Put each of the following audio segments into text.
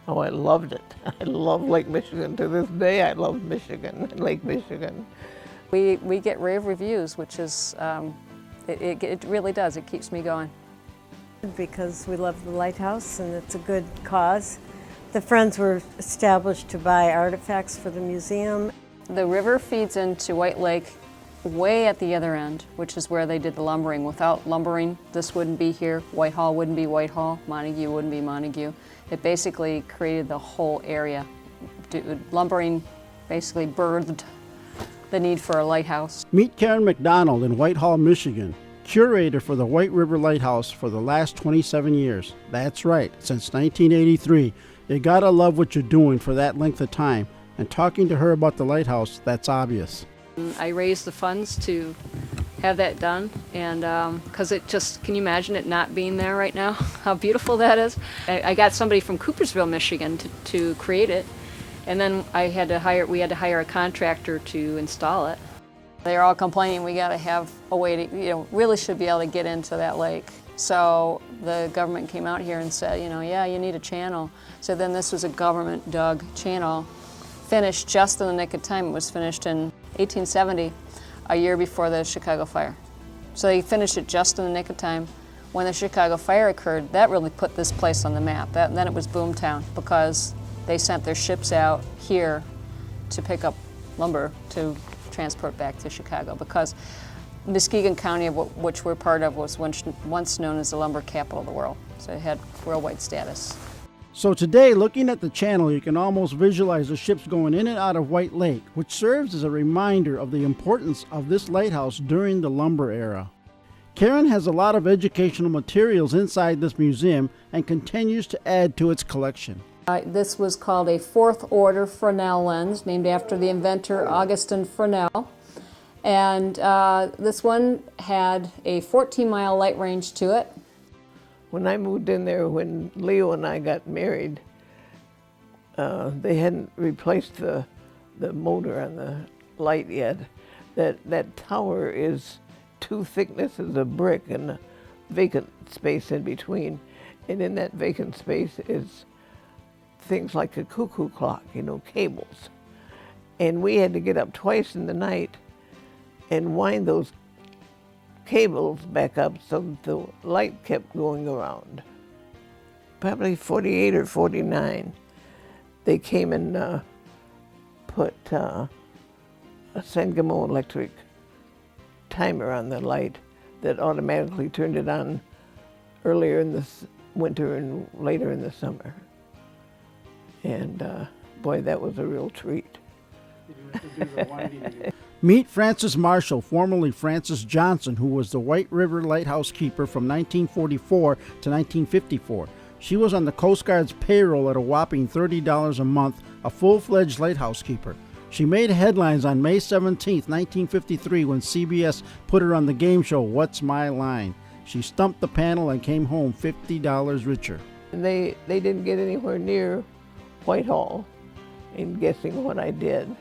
Oh, I loved it. I love Lake Michigan. To this day, I love Michigan, Lake Michigan. We get rave reviews, which is, it really does. It keeps me going. Because we love the Lighthouse and it's a good cause. The Friends were established to buy artifacts for the museum. The river feeds into White Lake way at the other end, which is where they did the lumbering. Without lumbering, this wouldn't be here. Whitehall wouldn't be Whitehall. Montague wouldn't be Montague. It basically created the whole area. Lumbering basically birthed the need for a lighthouse. Meet Karen McDonald in Whitehall, Michigan, curator for the White River Lighthouse for the last 27 years. That's right, since 1983. You gotta love what you're doing for that length of time, and talking to her about the lighthouse, that's obvious. I raised the funds to have that done, and because it just, can you imagine it not being there right now? How beautiful that is. I got somebody from Coopersville, Michigan to create it, and then we had to hire a contractor to install it. They're all complaining we got to have a way to, really should be able to get into that lake. So the government came out here and said, yeah, you need a channel. So then this was a government dug channel, finished just in the nick of time. It was finished in 1870, a year before the Chicago fire. So they finished it just in the nick of time. When the Chicago fire occurred, that really put this place on the map. Then it was boomtown because they sent their ships out here to pick up lumber to transport back to Chicago, because Muskegon County, which we're part of, was once known as the lumber capital of the world. So it had worldwide status. So today, looking at the channel, you can almost visualize the ships going in and out of White Lake, which serves as a reminder of the importance of this lighthouse during the lumber era. Karen has a lot of educational materials inside this museum and continues to add to its collection. This was called a fourth order Fresnel lens, named after the inventor Augustin Fresnel. And this one had a 14-mile light range to it. When I moved in there, when Leo and I got married, they hadn't replaced the motor on the light yet. That tower is 2 thicknesses of brick and a vacant space in between. And in that vacant space is things like a cuckoo clock, cables. And we had to get up twice in the night and wind those cables back up so that the light kept going around. Probably 48 or 49, they came and put a Sangamo electric timer on the light that automatically turned it on earlier in the winter and later in the summer. And boy, that was a real treat. Meet Frances Marshall, formerly Frances Johnson, who was the White River Lighthouse keeper from 1944 to 1954. She was on the Coast Guard's payroll at a whopping $30 a month, a full-fledged lighthouse keeper. She made headlines on May 17, 1953, when CBS put her on the game show What's My Line. She stumped the panel and came home $50 richer. And they didn't get anywhere near Whitehall in guessing what I did.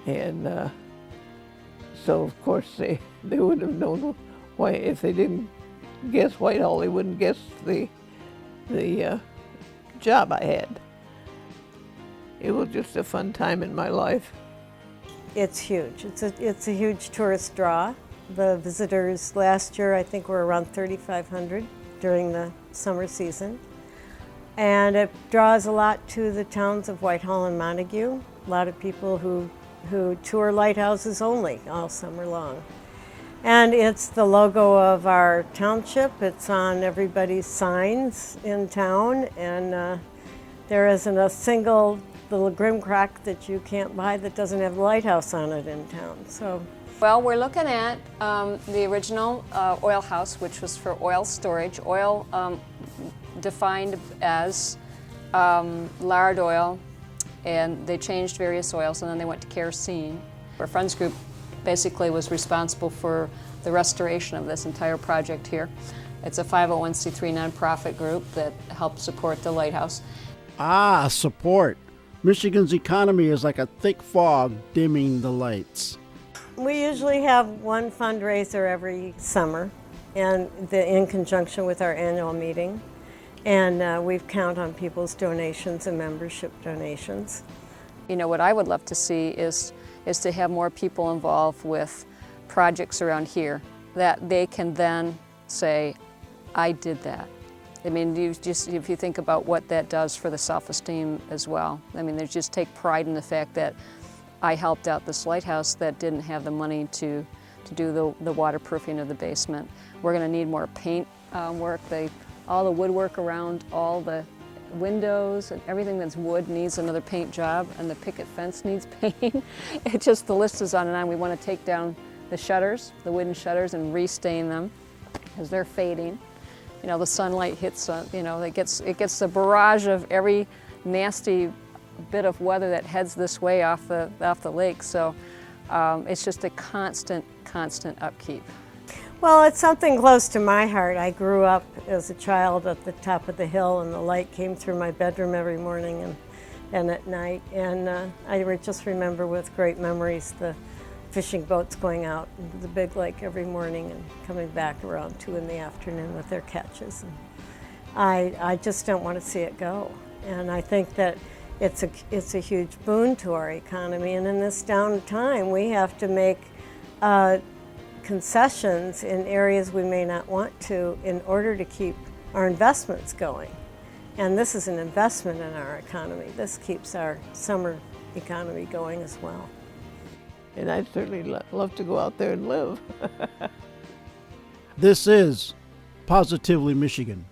And so, of course, they would have known why. If they didn't guess Whitehall, they wouldn't guess the job I had. It was just a fun time in my life. It's huge. It's a huge tourist draw. The visitors last year, I think, were around 3,500 during the summer season. And it draws a lot to the towns of Whitehall and Montague. A lot of people who tour lighthouses only all summer long. And it's the logo of our township. It's on everybody's signs in town, and there isn't a single little grimcrack that you can't buy that doesn't have a lighthouse on it in town. So, well, we're looking at the original oil house, which was for oil storage. Oil defined as lard oil, and they changed various oils, and then they went to kerosene. Our Friends group basically was responsible for the restoration of this entire project here. It's a 501c3 nonprofit group that helps support the lighthouse. Ah, support. Michigan's economy is like a thick fog dimming the lights. we usually have one fundraiser every summer, and in conjunction with our annual meeting. And we count on people's donations and membership donations. You know, what I would love to see is to have more people involved with projects around here that they can then say, I did that. I mean, if you think about what that does for the self-esteem as well. I mean, they just take pride in the fact that I helped out this lighthouse that didn't have the money to do the waterproofing of the basement. We're going to need more paint work. All the woodwork around all the windows and everything that's wood needs another paint job, and the picket fence needs paint. The list is on and on. We want to take down the shutters, the wooden shutters, and restain them because they're fading. You know, the sunlight hits, you know, it gets the barrage of every nasty bit of weather that heads this way off the lake. So it's just a constant upkeep. Well, it's something close to my heart. I grew up as a child at the top of the hill, and the light came through my bedroom every morning and at night. And I just remember with great memories the fishing boats going out into the big lake every morning and coming back around 2 in the afternoon with their catches. And I just don't want to see it go. And I think that it's a huge boon to our economy. And in this downtime, we have to make concessions in areas we may not want to in order to keep our investments going. And this is an investment in our economy. This keeps our summer economy going as well. And I'd certainly love to go out there and live. This is Positively Michigan.